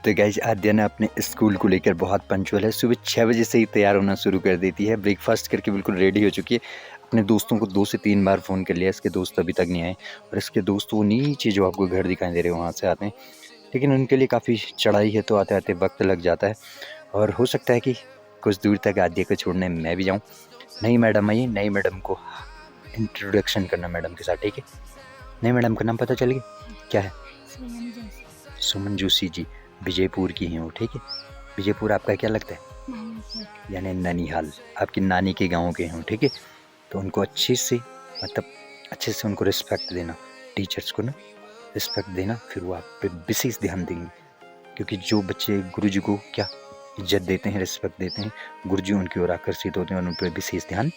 तो गाइस आद्या ने अपने स्कूल को लेकर बहुत पंचुअल है। सुबह 6 बजे से ही तैयार होना शुरू कर देती है। ब्रेकफास्ट करके बिल्कुल रेडी हो चुकी है। अपने दोस्तों को 2 से 3 बार फ़ोन कर लिया, इसके दोस्त अभी तक नहीं आए। और इसके दोस्त वो नीचे जो आपको घर दिखाई दे रहे हैं वहाँ से आते हैं, लेकिन उनके लिए काफ़ी चढ़ाई है तो आते आते वक्त लग जाता है। और हो सकता है कि कुछ दूर तक आद्या को छोड़ने मैं भी जाऊँ। नई मैडम आई, नई मैडम को इंट्रोडक्शन करना मैडम के साथ, ठीक है। नई मैडम का नाम पता चल गया, क्या है? सुमन जोशी जी, विजयपुर की हैं वो, ठीक है। विजयपुर आपका क्या लगता है? यानी ननिहाल, आपकी नानी के गांव के हैं, ठीक है। तो उनको अच्छे से उनको रिस्पेक्ट देना, टीचर्स को ना रिस्पेक्ट देना, फिर वो आप पे विशेष ध्यान देंगे। क्योंकि जो बच्चे गुरुजी को क्या इज्जत देते हैं, रिस्पेक्ट देते हैं, गुरुजी उनकी ओर आकर्षित होते हैं और उन पर विशेष ध्यान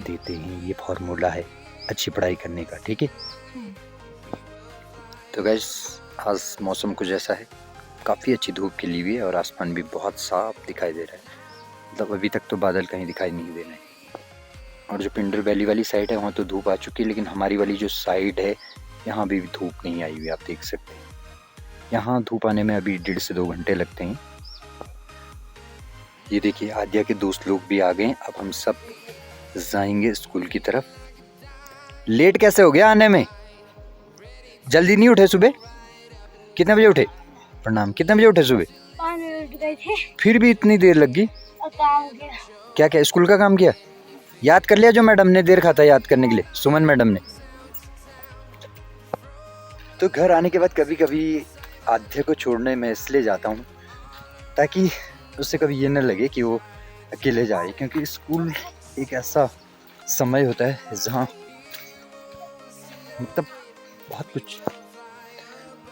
देते हैं। ये फॉर्मूला है अच्छी पढ़ाई करने का, ठीक है। तो गाइस आज मौसम कुछ ऐसा है, काफ़ी अच्छी धूप खिली हुई है और आसमान भी बहुत साफ दिखाई दे रहा है। मतलब अभी तक तो बादल कहीं दिखाई नहीं दे रहे हैं। और जो पिंडर वैली वाली साइड है वहाँ तो धूप आ चुकी है, लेकिन हमारी वाली जो साइड है यहाँ भी धूप नहीं आई हुई, आप देख सकते हैं। यहाँ धूप आने में अभी 1.5 से 2 घंटे लगते हैं। ये देखिए आद्या के दोस्त लोग भी आ गए। अब हम सब जाएंगे स्कूल की तरफ। लेट कैसे हो गया आने में? जल्दी नहीं उठे सुबह? कितने बजे उठे? प्रणाम। कितने बजे उठे सुबह? 5 बजे उठ गए थे। फिर भी इतनी देर लग गई? काम किया। क्या क्या स्कूल का काम किया? याद कर लिया जो मैडम ने देर खाता याद करने के लिए, सुमन मैडम ने? तो घर आने के बाद कभी कभी आद्या को छोड़ने मैं इसलिए जाता हूँ ताकि उससे कभी ये न लगे कि वो अकेले जाए, क्योंकि स्कूल एक ऐसा समय होता है जहाँ मतलब बहुत कुछ।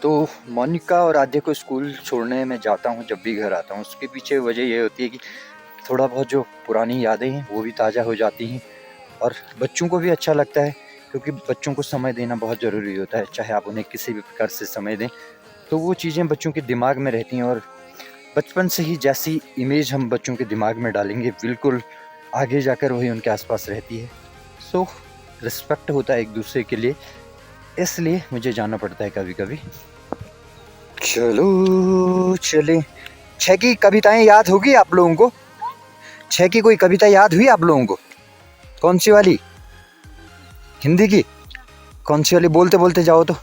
तो मोनिका और आद्या को स्कूल छोड़ने मैं जाता हूँ जब भी घर आता हूँ। उसके पीछे वजह ये होती है कि थोड़ा बहुत जो पुरानी यादें हैं वो भी ताज़ा हो जाती हैं और बच्चों को भी अच्छा लगता है, क्योंकि बच्चों को समय देना बहुत ज़रूरी होता है। चाहे आप उन्हें किसी भी प्रकार से समय दें तो वो चीज़ें बच्चों के दिमाग में रहती हैं, और बचपन से ही जैसी इमेज हम बच्चों के दिमाग में डालेंगे बिल्कुल आगे जाकर वही उनके आसपास रहती है। सो रिस्पेक्ट होता है एक दूसरे के लिए, इसलिए मुझे जाना पड़ता है कभी कभी। चलो चले। 6 की कविताएं याद होगी आप लोगों को? 6 की कोई कविता याद हुई आप लोगों को? कौन सी वाली? हिंदी की? कौन सी वाली? बोलते बोलते जाओ तो।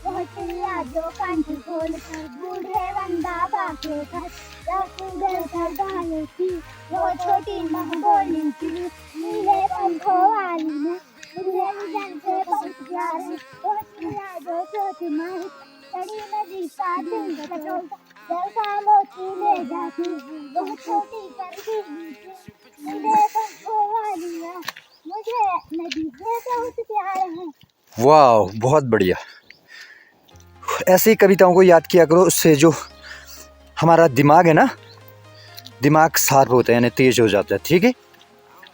बहुत चिड़िया जो कंठ खोल कर बूढ़े वंदा बाके घर थी, वो छोटी माँ बोली थी, नीले पंखों वाली ने मुझे जन से बहुत प्यार है। वो चिड़िया जो छोटी माँ चढ़ी नदी का दिन कटोलता, जल का मोती ले जाती, वो छोटी कर थी, नीले पंखों वाली ने मुझे नदी से बहुत प्यार है। वाह, बहुत बढ़िया। ऐसे ही कविताओं को याद किया करो, उससे जो हमारा दिमाग है ना, दिमाग शार्प होता है, यानी तेज हो जाता है, ठीक है।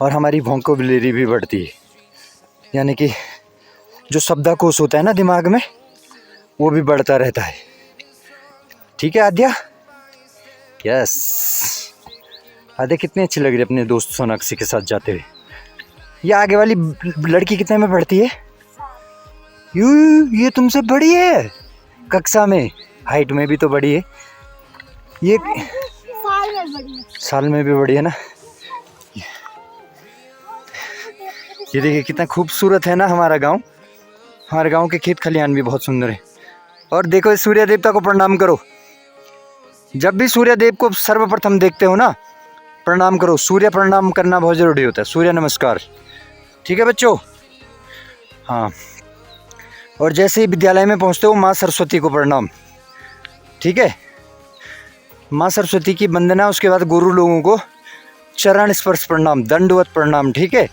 और हमारी वोकैबुलरी भी बढ़ती है, यानी कि जो शब्दकोश होता है ना दिमाग में, वो भी बढ़ता रहता है, ठीक है आद्या? यस। आद्या कितनी अच्छी लग रही है अपने दोस्त सोनाक्षी के साथ जाते हुए। ये आगे वाली लड़की कितने में पढ़ती है? ये तुमसे बड़ी है कक्षा में, हाइट में भी तो बड़ी है, ये साल में भी बड़ी है ना। ये देखिए कितना खूबसूरत है ना हमारा गांव। हमारे गांव के खेत खलिहान भी बहुत सुंदर है। और देखो सूर्य देवता को प्रणाम करो। जब भी सूर्य देव को सर्वप्रथम देखते हो ना, प्रणाम करो। सूर्य प्रणाम करना बहुत जरूरी होता है, सूर्य नमस्कार, ठीक है बच्चों? हाँ। और जैसे ही विद्यालय में पहुंचते हो माँ सरस्वती को प्रणाम, ठीक है? माँ सरस्वती की वंदना, उसके बाद गुरु लोगों को चरण स्पर्श प्रणाम, दंडवत प्रणाम, ठीक है?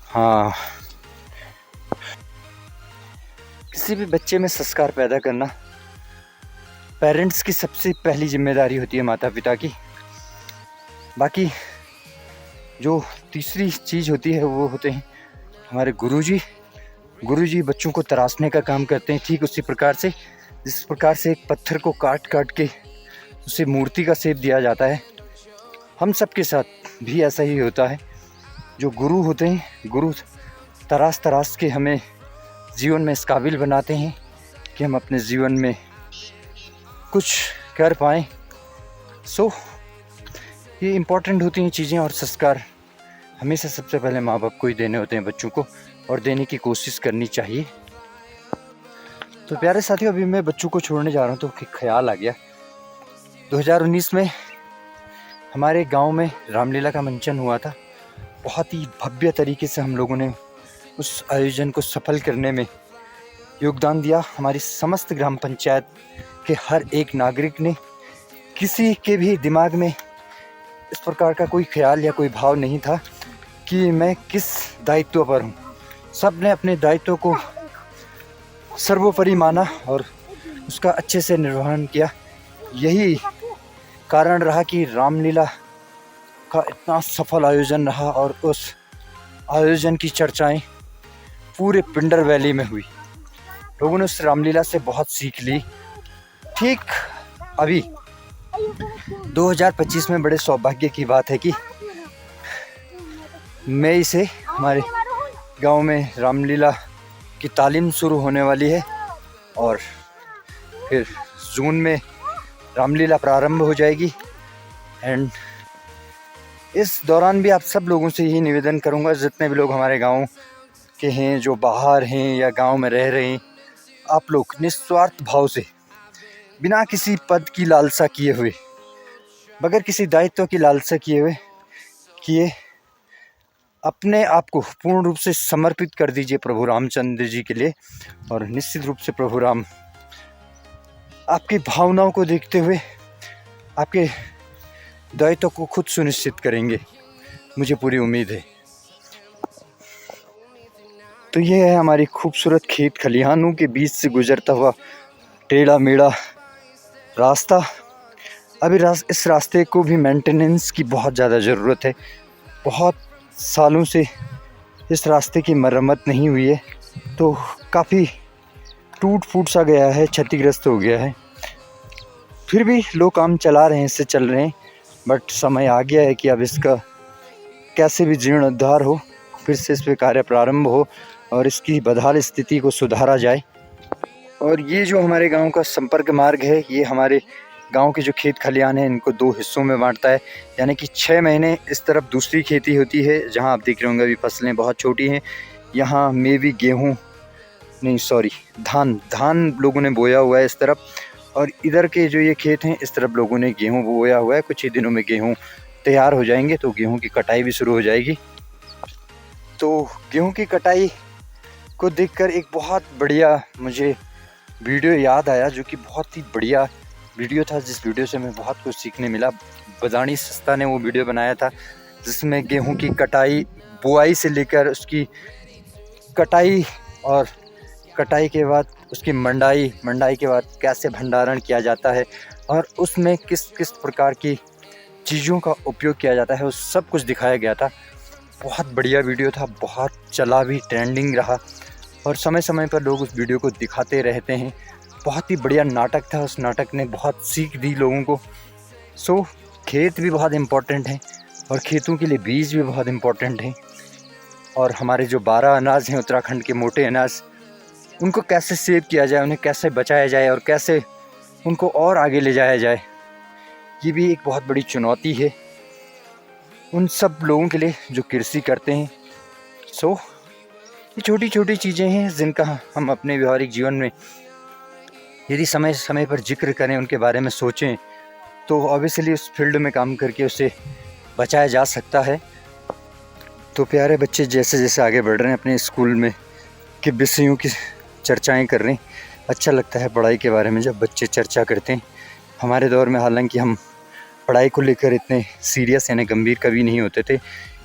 हाँ। किसी भी बच्चे में संस्कार पैदा करना पेरेंट्स की सबसे पहली जिम्मेदारी होती है, माता पिता की। बाकी जो तीसरी चीज़ होती है वो होते हैं हमारे गुरुजी। गुरुजी बच्चों को तराशने का काम करते हैं, ठीक उसी प्रकार से जिस प्रकार से एक पत्थर को काट काट के उसे मूर्ति का शेप दिया जाता है। हम सब के साथ भी ऐसा ही होता है। जो गुरु होते हैं, गुरु तराश तराश के हमें जीवन में इस काबिल बनाते हैं कि हम अपने जीवन में कुछ कर पाएँ। सो ये इम्पोर्टेंट होती हैं चीज़ें, और संस्कार हमेशा सबसे पहले माँ बाप को ही देने होते हैं बच्चों को, और देने की कोशिश करनी चाहिए। तो प्यारे साथियों, अभी मैं बच्चों को छोड़ने जा रहा हूँ तो ख्याल आ गया 2019 में हमारे गांव में रामलीला का मंचन हुआ था। बहुत ही भव्य तरीके से हम लोगों ने उस आयोजन को सफल करने में योगदान दिया। हमारी समस्त ग्राम पंचायत के हर एक नागरिक ने, किसी के भी दिमाग में इस प्रकार का कोई ख्याल या कोई भाव नहीं था कि मैं किस दायित्व पर हूँ। सब ने अपने दायित्व को सर्वोपरि माना और उसका अच्छे से निर्वहन किया। यही कारण रहा कि रामलीला का इतना सफल आयोजन रहा, और उस आयोजन की चर्चाएं पूरे पिंडर वैली में हुई। लोगों ने उस रामलीला से बहुत सीख ली। ठीक अभी 2025 में बड़े सौभाग्य की बात है कि मई से हमारे गांव में रामलीला की तालीम शुरू होने वाली है, और फिर जून में रामलीला प्रारंभ हो जाएगी। एंड इस दौरान भी आप सब लोगों से यही निवेदन करूंगा, जितने भी लोग हमारे गांव के हैं, जो बाहर हैं या गांव में रह रहे हैं, आप लोग निस्वार्थ भाव से, बिना किसी पद की लालसा किए हुए, बगैर किसी दायित्व की लालसा किए अपने आप को पूर्ण रूप से समर्पित कर दीजिए प्रभु रामचंद्र जी के लिए। और निश्चित रूप से प्रभु राम आपकी भावनाओं को देखते हुए आपके दायित्व को खुद सुनिश्चित करेंगे, मुझे पूरी उम्मीद है। तो ये है हमारी खूबसूरत खेत खलिहानों के बीच से गुजरता हुआ टेढ़ा मेढ़ा रास्ता। अभी इस रास्ते को भी मेंटेनेंस की बहुत ज़्यादा ज़रूरत है। बहुत सालों से इस रास्ते की मरम्मत नहीं हुई है, तो काफ़ी टूट फूट सा गया है, क्षतिग्रस्त हो गया है। फिर भी लोग काम चला रहे हैं, इससे चल रहे हैं, बट समय आ गया है कि अब इसका कैसे भी जीर्णोद्धार हो, फिर से इस पर कार्य प्रारंभ हो और इसकी बदहाल स्थिति को सुधारा जाए। और ये जो हमारे गांव का संपर्क मार्ग है, ये हमारे गांव के जो खेत खलिहान हैं इनको 2 हिस्सों में बांटता है। यानी कि 6 महीने इस तरफ दूसरी खेती होती है, जहां आप देख रहे होंगे अभी फसलें बहुत छोटी हैं। यहाँ मेवी गेहूँ नहीं सॉरी धान लोगों ने बोया हुआ है इस तरफ, और इधर के जो ये खेत हैं इस तरफ लोगों ने गेहूँ बोया हुआ है। कुछ ही दिनों में गेहूँ तैयार हो जाएंगे, तो गेहूँ की कटाई भी शुरू हो जाएगी। तो गेहूँ की कटाई को देखकर एक बहुत बढ़िया मुझे वीडियो याद आया, जो कि बहुत ही बढ़िया वीडियो था, जिस वीडियो से मैं बहुत कुछ सीखने मिला। बदानी सस्ता ने वो वीडियो बनाया था, जिसमें गेहूं की कटाई, बुआई से लेकर उसकी कटाई, और कटाई के बाद उसकी मंडाई के बाद कैसे भंडारण किया जाता है, और उसमें किस किस प्रकार की चीज़ों का उपयोग किया जाता है, वो सब कुछ दिखाया गया था। बहुत बढ़िया वीडियो था, बहुत चला भी, ट्रेंडिंग रहा, और समय समय पर लोग उस वीडियो को दिखाते रहते हैं। बहुत ही बढ़िया नाटक था, उस नाटक ने बहुत सीख दी लोगों को। सो खेत भी बहुत इम्पोर्टेंट हैं, और खेतों के लिए बीज भी बहुत इम्पोर्टेंट हैं। और हमारे जो 12 अनाज हैं उत्तराखंड के मोटे अनाज, उनको कैसे सेव किया जाए, उन्हें कैसे बचाया जाए और कैसे उनको और आगे ले जाया जाए, ये भी एक बहुत बड़ी चुनौती है उन सब लोगों के लिए जो कृषि करते हैं। सो ये छोटी छोटी चीज़ें हैं जिनका हम अपने व्यवहारिक जीवन में यदि समय समय पर जिक्र करें, उनके बारे में सोचें, तो ऑब्वियसली उस फील्ड में काम करके उसे बचाया जा सकता है। तो प्यारे बच्चे जैसे जैसे आगे बढ़ रहे हैं अपने स्कूल में के विषयों की चर्चाएं कर रहे हैं, अच्छा लगता है पढ़ाई के बारे में जब बच्चे चर्चा करते हैं। हमारे दौर में हालांकि हम पढ़ाई को लेकर इतने सीरियस यानी गंभीर कभी नहीं होते थे,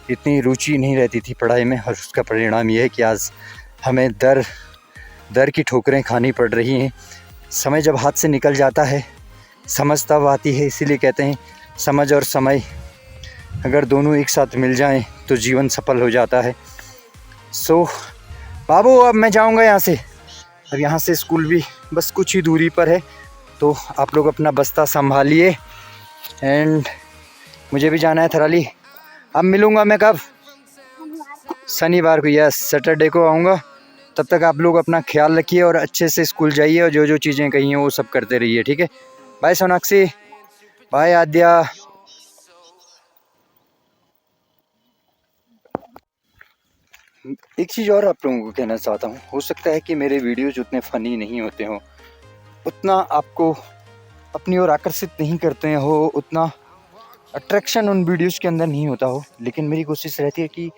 इतनी रुचि नहीं रहती थी पढ़ाई में, और उसका परिणाम ये है कि आज हमें दर की ठोकरें खानी पड़ रही हैं। समय जब हाथ से निकल जाता है, समझ तब आती है। इसीलिए कहते हैं समझ और समय अगर दोनों एक साथ मिल जाएं तो जीवन सफल हो जाता है। सो बाबू अब मैं जाऊंगा यहाँ से, अब यहाँ से स्कूल भी बस कुछ ही दूरी पर है, तो आप लोग अपना बस्ता संभालिए एंड मुझे भी जाना है थराली। अब मिलूँगा मैं कब? शनिवार को। यस, सैटरडे को आऊँगा। तब तक आप लोग अपना ख्याल रखिए और अच्छे से स्कूल जाइए और जो जो चीज़ें कही हैं वो सब करते रहिए, ठीक है? बाय सोनाक्षी, बाय आद्या। एक चीज़ और आप लोगों को कहना चाहता हूँ, हो सकता है कि मेरे वीडियोज उतने फ़नी नहीं होते हों, उतना आपको अपनी ओर आकर्षित नहीं करते हो, उतना अट्रैक्शन उन वीडियोज़ के अंदर नहीं होता हो, लेकिन मेरी कोशिश रहती है कि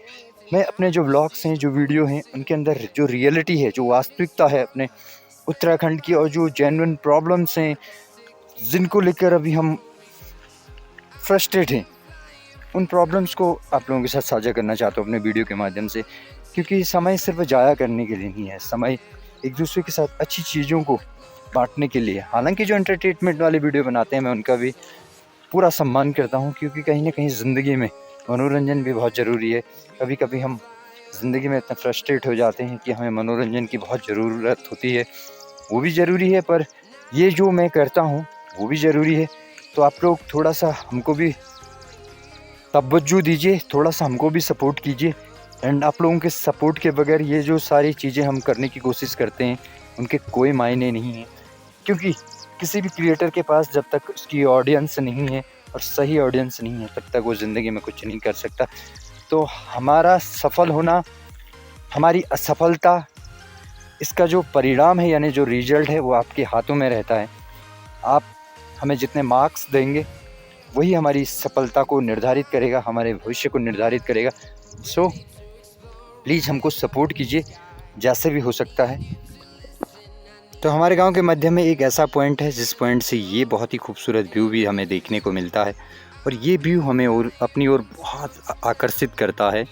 मैं अपने जो व्लॉग्स हैं, जो वीडियो हैं, उनके अंदर जो रियलिटी है, जो वास्तविकता है अपने उत्तराखंड की और जो जेन्युइन प्रॉब्लम्स हैं जिनको लेकर अभी हम फ्रस्ट्रेट हैं, उन प्रॉब्लम्स को आप लोगों के साथ साझा करना चाहता हूँ अपने वीडियो के माध्यम से। क्योंकि समय सिर्फ जाया करने के लिए नहीं है, समय एक दूसरे के साथ अच्छी चीज़ों को बांटने के लिए। हालांकि जो एंटरटेनमेंट वाले वीडियो बनाते हैं मैं उनका भी पूरा सम्मान करता हूँ, क्योंकि कहीं ना कहीं ज़िंदगी में मनोरंजन भी बहुत ज़रूरी है। कभी कभी हम ज़िंदगी में इतना फ्रस्ट्रेट हो जाते हैं कि हमें मनोरंजन की बहुत ज़रूरत होती है, वो भी ज़रूरी है, पर ये जो मैं करता हूँ वो भी ज़रूरी है। तो आप लोग थोड़ा सा हमको भी तवज्जो दीजिए, थोड़ा सा हमको भी सपोर्ट कीजिए। एंड आप लोगों के सपोर्ट के बगैर ये जो सारी चीज़ें हम करने की कोशिश करते हैं उनके कोई मायने नहीं हैं, क्योंकि किसी भी क्रिएटर के पास जब तक उसकी ऑडियंस नहीं है और सही ऑडियंस नहीं है तब तक वो ज़िंदगी में कुछ नहीं कर सकता। तो हमारा सफल होना, हमारी असफलता, इसका जो परिणाम है यानी जो रिजल्ट है वो आपके हाथों में रहता है। आप हमें जितने मार्क्स देंगे वही हमारी सफलता को निर्धारित करेगा, हमारे भविष्य को निर्धारित करेगा। सो प्लीज़ हमको सपोर्ट कीजिए जैसे भी हो सकता है। तो हमारे गांव के मध्य में एक ऐसा पॉइंट है जिस पॉइंट से ये बहुत ही खूबसूरत व्यू भी हमें देखने को मिलता है और ये व्यू हमें और अपनी ओर बहुत आकर्षित करता है।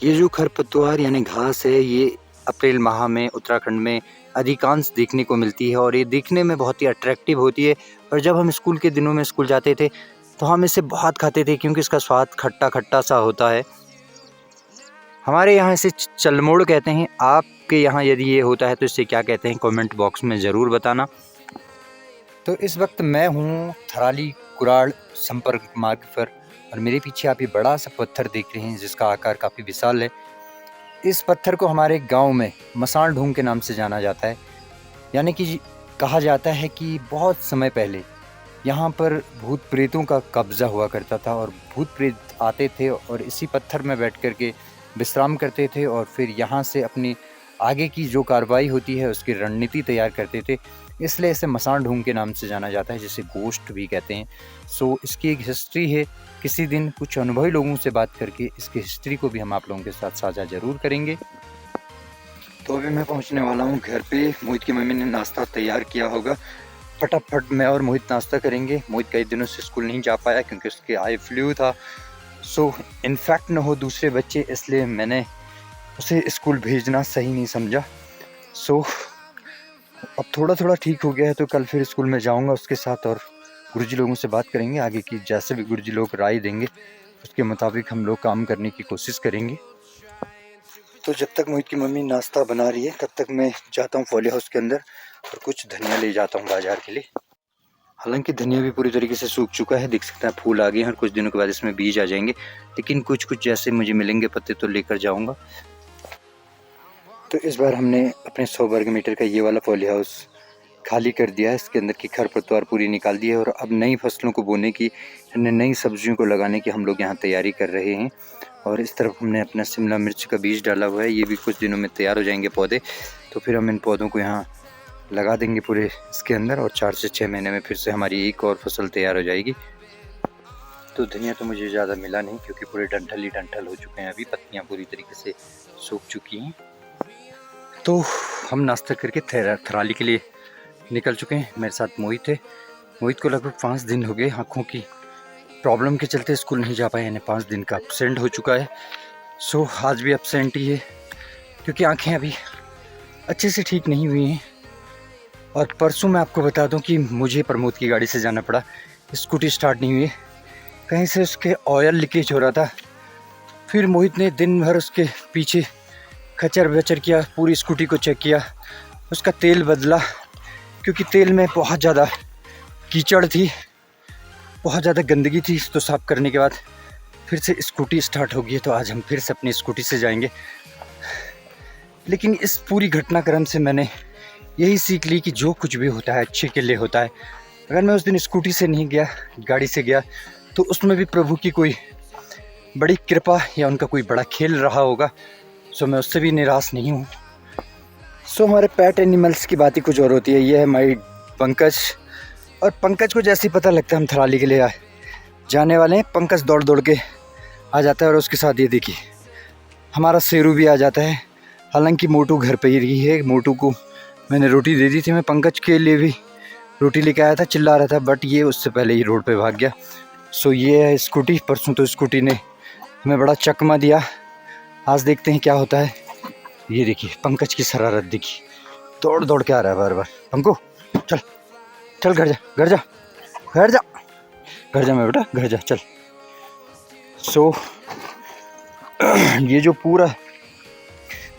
ये जो खरपतवार यानी घास है, ये अप्रैल माह में उत्तराखंड में अधिकांश देखने को मिलती है और ये दिखने में बहुत ही अट्रैक्टिव होती है। और जब हम स्कूल के दिनों में स्कूल जाते थे तो हम इसे बहुत खाते थे, क्योंकि इसका स्वाद खट्टा खट्टा सा होता है। हमारे यहाँ इसे चलमोड़ कहते हैं। आपके यहाँ यदि ये होता है तो इसे क्या कहते हैं, कमेंट बॉक्स में ज़रूर बताना। तो इस वक्त मैं हूँ थराली कुराड़ संपर्क मार्ग पर और मेरे पीछे आप ये बड़ा सा पत्थर देख रहे हैं जिसका आकार काफ़ी विशाल है। इस पत्थर को हमारे गांव में मसान ढूंग के नाम से जाना जाता है। यानी कि कहा जाता है कि बहुत समय पहले यहाँ पर भूत प्रेतों का कब्ज़ा हुआ करता था और भूत प्रेत आते थे और इसी पत्थर में बैठ कर के विश्राम करते थे और फिर यहाँ से अपनी आगे की जो कार्रवाई होती है उसकी रणनीति तैयार करते थे। इसलिए इसे मसान ढूंग के नाम से जाना जाता है, जिसे गोश्ट भी कहते हैं। सो इसकी एक हिस्ट्री है। किसी दिन कुछ अनुभवी लोगों से बात करके इसकी हिस्ट्री को भी हम आप लोगों के साथ साझा ज़रूर करेंगे। तो अभी मैं पहुंचने वाला हूं घर पे। मोहित की मम्मी ने नाश्ता तैयार किया होगा, फटाफट मैं और मोहित नाश्ता करेंगे। मोहित कई दिनों से स्कूल नहीं जा पाया क्योंकि उसके आई फ्लू था। सो इनफैक्ट न हो दूसरे बच्चे, इसलिए मैंने उसे स्कूल भेजना सही नहीं समझा। सो अब थोड़ा थोड़ा ठीक हो गया है तो कल फिर स्कूल में जाऊंगा उसके साथ और गुरुजी लोगों से बात करेंगे। आगे की जैसे भी गुरुजी लोग राय देंगे उसके मुताबिक हम लोग काम करने की कोशिश करेंगे। तो जब तक मोहित की मम्मी नाश्ता बना रही है तब तक मैं जाता हूँ फॉली हाउस के अंदर और कुछ धनिया ले जाता हूँ बाजार के लिए। हालांकि धनिया भी पूरी तरीके से सूख चुका है, देख सकते हैं फूल आ गए हैं और कुछ दिनों के बाद इसमें बीज आ जाएंगे, लेकिन कुछ कुछ जैसे मुझे मिलेंगे पत्ते तो लेकर जाऊँगा। तो इस बार हमने अपने 100 वर्ग मीटर का ये वाला पॉली हाउस खाली कर दिया है। इसके अंदर की खरपतवार पूरी निकाल दी है और अब नई फसलों को बोने की, नई सब्जियों को लगाने की हम लोग यहाँ तैयारी कर रहे हैं। और इस तरफ हमने अपना शिमला मिर्च का बीज डाला हुआ है, ये भी कुछ दिनों में तैयार हो जाएंगे पौधे। तो फिर हम इन पौधों को यहाँ लगा देंगे पूरे इसके अंदर और 4 से 6 महीने में फिर से हमारी एक और फसल तैयार हो जाएगी। तो धनिया तो मुझे ज़्यादा मिला नहीं क्योंकि पूरे डंठल ही डंठल हो चुके हैं, अभी पत्तियाँ पूरी तरीके से सूख चुकी हैं। तो हम नाश्ता करके थराली के लिए निकल चुके हैं। मेरे साथ मोहित है। मोहित को लगभग 5 दिन हो गए आँखों की प्रॉब्लम के चलते स्कूल नहीं जा पाए, यानी 5 दिन का एब्सेंट हो चुका है। सो आज भी एब्सेंट ही है क्योंकि आँखें अभी अच्छे से ठीक नहीं हुई हैं। और परसों मैं आपको बता दूं कि मुझे प्रमोद की गाड़ी से जाना पड़ा, स्कूटी स्टार्ट नहीं हुई, कहीं से उसके ऑयल लीकेज हो रहा था। फिर मोहित ने दिन भर उसके पीछे खचर बचर किया, पूरी स्कूटी को चेक किया, उसका तेल बदला क्योंकि तेल में बहुत ज़्यादा कीचड़ थी, बहुत ज़्यादा गंदगी थी। तो साफ़ करने के बाद फिर से स्कूटी स्टार्ट हो गई। तो आज हम फिर से अपनी स्कूटी से जाएंगे। लेकिन इस पूरी घटनाक्रम से मैंने यही सीख ली कि जो कुछ भी होता है अच्छे के लिए होता है। अगर मैं उस दिन स्कूटी से नहीं गया, गाड़ी से गया, तो उसमें भी प्रभु की कोई बड़ी कृपा या उनका कोई बड़ा खेल रहा होगा। सो मैं उससे भी निराश नहीं हूँ। सो हमारे पेट एनिमल्स की बात ही कुछ और होती है। ये है हमारी पंकज, और पंकज को जैसे ही पता लगता है हम थराली के लिए जाने वाले हैं, पंकज दौड़ दौड़ के आ जाता है। और उसके साथ ये देखिए हमारा शेरू भी आ जाता है। हालांकि मोटू घर पे ही रही है। मोटू को मैंने रोटी दे दी थी, मैं पंकज के लिए भी रोटी लेके आया था, चिल्ला रहा था, बट ये उससे पहले ही रोड पे भाग गया। सो ये है स्कूटी। परसों तो स्कूटी ने हमें बड़ा चकमा दिया, आज देखते हैं क्या होता है। ये देखिए पंकज की शरारत देखिए, दौड़ दौड़ के आ रहा है बार बार। पंकु चल चल, घर जा घर जा घर जा घर जा मैं बेटा, घर जा चल। सो ये जो पूरा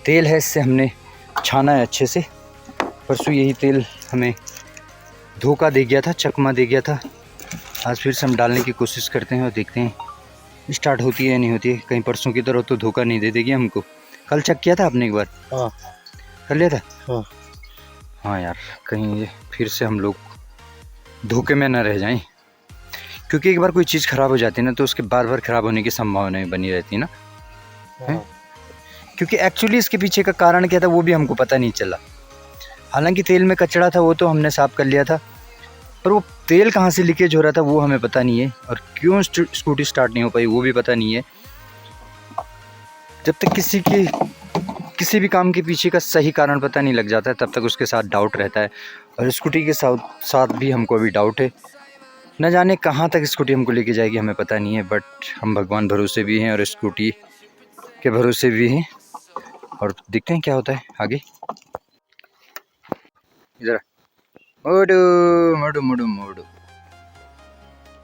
तेल है इससे हमने छाना है अच्छे से। परसों यही तेल हमें धोखा दे गया था, चकमा दे गया था। आज फिर से हम डालने की कोशिश करते हैं और देखते हैं स्टार्ट होती है या नहीं होती है। कहीं परसों की तरह तो धोखा नहीं दे देगी हमको। कल चेक किया था आपने एक बार? हाँ कर लिया था। हाँ हाँ यार, कहीं ये फिर से हम लोग धोखे में न रह जाएं, क्योंकि एक बार कोई चीज़ ख़राब हो जाती है ना तो उसके बार बार ख़राब होने की संभावना बनी रहती है ना। हाँ। क्योंकि एक्चुअली इसके पीछे का कारण क्या था वो भी हमको पता नहीं चला। हालांकि तेल में कचरा था वो तो हमने साफ़ कर लिया था, पर वो तेल कहाँ से लीकेज हो रहा था वो हमें पता नहीं है, और क्यों स्कूटी स्टार्ट नहीं हो पाई वो भी पता नहीं है। जब तक किसी भी काम के पीछे का सही कारण पता नहीं लग जाता है तब तक उसके साथ डाउट रहता है। और स्कूटी के साथ भी हमको अभी डाउट है। न जाने कहाँ तक स्कूटी हमको लेके जाएगी हमें पता नहीं है, बट हम भगवान भरोसे भी हैं और स्कूटी के भरोसे भी हैं, और देखते हैं क्या होता है आगे। इधर मोडू मोडू मोडू मोडू।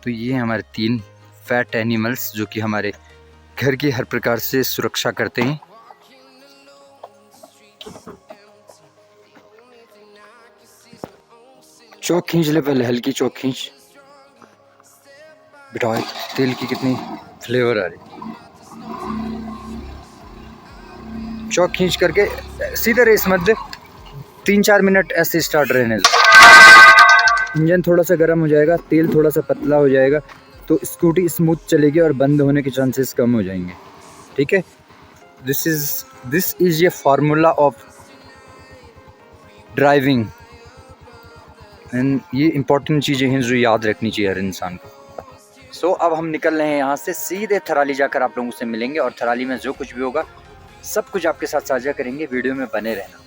तो ये हमारे 3 फैट एनिमल्स जो कि हमारे घर की हर प्रकार से सुरक्षा करते हैं। चौक खींच ले पहले, हल्की चौक खींच बेटा। तेल की कितनी फ्लेवर आ रही। चौक खींच करके सीधे रेस मत दे, 3-4 मिनट ऐसे स्टार्ट रहने दो। इंजन थोड़ा सा गर्म हो जाएगा, तेल थोड़ा सा पतला हो जाएगा तो स्कूटी स्मूथ चलेगी और बंद होने के चांसेस कम हो जाएंगे। ठीक है, दिस इज ये फार्मूला ऑफ ड्राइविंग, एंड ये इंपॉर्टेंट चीज़ें हैं जो याद रखनी चाहिए हर इंसान को। सो अब हम निकल रहे हैं यहाँ से, सीधे थराली जाकर आप लोगों से मिलेंगे और थराली में जो कुछ भी होगा सब कुछ आपके साथ साझा करेंगे। वीडियो में बने रहना।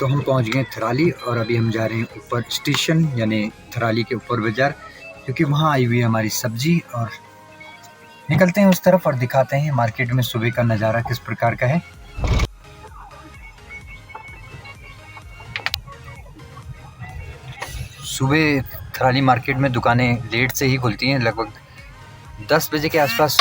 तो हम पहुँच गए थराली और अभी हम जा रहे हैं ऊपर स्टेशन, यानी थराली के ऊपर बाज़ार, क्योंकि वहाँ आई हुई है हमारी सब्जी। और निकलते हैं उस तरफ और दिखाते हैं मार्केट में सुबह का नज़ारा किस प्रकार का है। सुबह थराली मार्केट में दुकानें लेट से ही खुलती हैं, लगभग 10 बजे के आसपास।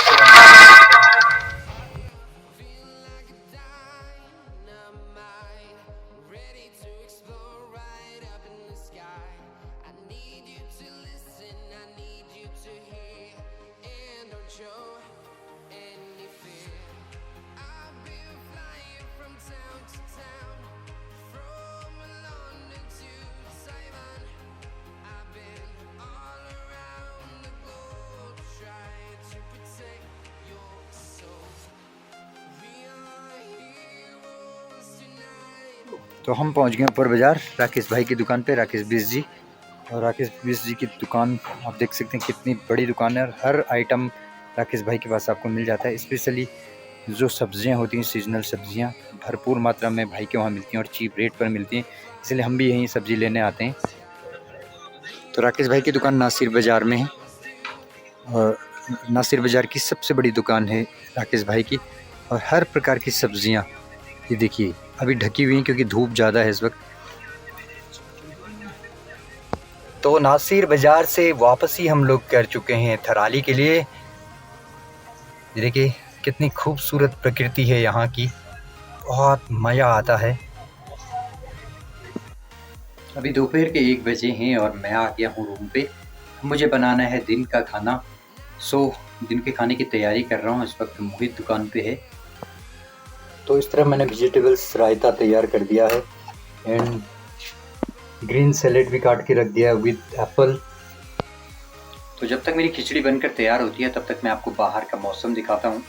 तो हम पहुंच गए ऊपर बाज़ार राकेश भाई की दुकान पे, राकेश बिस जी। और राकेश बिस जी की दुकान आप देख सकते हैं कितनी बड़ी दुकान है, और हर आइटम राकेश भाई के पास आपको मिल जाता है। स्पेशली जो सब्जियां होती हैं, सीजनल सब्जियां भरपूर मात्रा में भाई के वहाँ मिलती हैं और चीप रेट पर मिलती हैं, इसलिए हम भी यहीं सब्ज़ी लेने आते हैं। तो राकेश भाई की दुकान नासिर बाज़ार में है, और नासिर बाज़ार की सबसे बड़ी दुकान है राकेश भाई की। और हर प्रकार की सब्जियां ये देखिए अभी ढकी हुई हैं क्योंकि धूप ज़्यादा है इस वक्त। तो नासिर बाज़ार से वापस ही हम लोग कर चुके हैं थराली के लिए। देखिए कितनी खूबसूरत प्रकृति है यहाँ की, बहुत मज़ा आता है। अभी दोपहर के 1 बजे हैं और मैं आ गया हूँ रूम पे। मुझे बनाना है दिन का खाना। दिन के खाने की तैयारी कर रहा हूँ। इस वक्त मोहित दुकान पे है। तो इस तरह मैंने वेजिटेबल्स रायता तैयार कर दिया है एंड ग्रीन सैलेड भी काट के रख दिया है विद एप्पल। तो जब तक मेरी खिचड़ी बनकर तैयार होती है तब तक मैं आपको बाहर का मौसम दिखाता हूँ।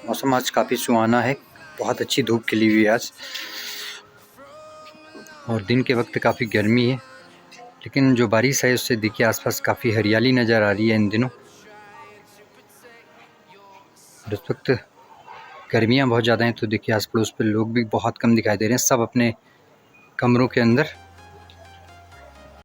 मौसम आज काफ़ी सुहाना है, बहुत अच्छी धूप खिली हुई है आज और दिन के वक्त काफ़ी गर्मी है, लेकिन जो बारिश है उससे देखिए आसपास काफ़ी हरियाली नज़र आ रही है इन दिनों। और इस वक्त गर्मियाँ बहुत ज़्यादा हैं तो देखिए आस पड़ोस पे लोग भी बहुत कम दिखाई दे रहे हैं, सब अपने कमरों के अंदर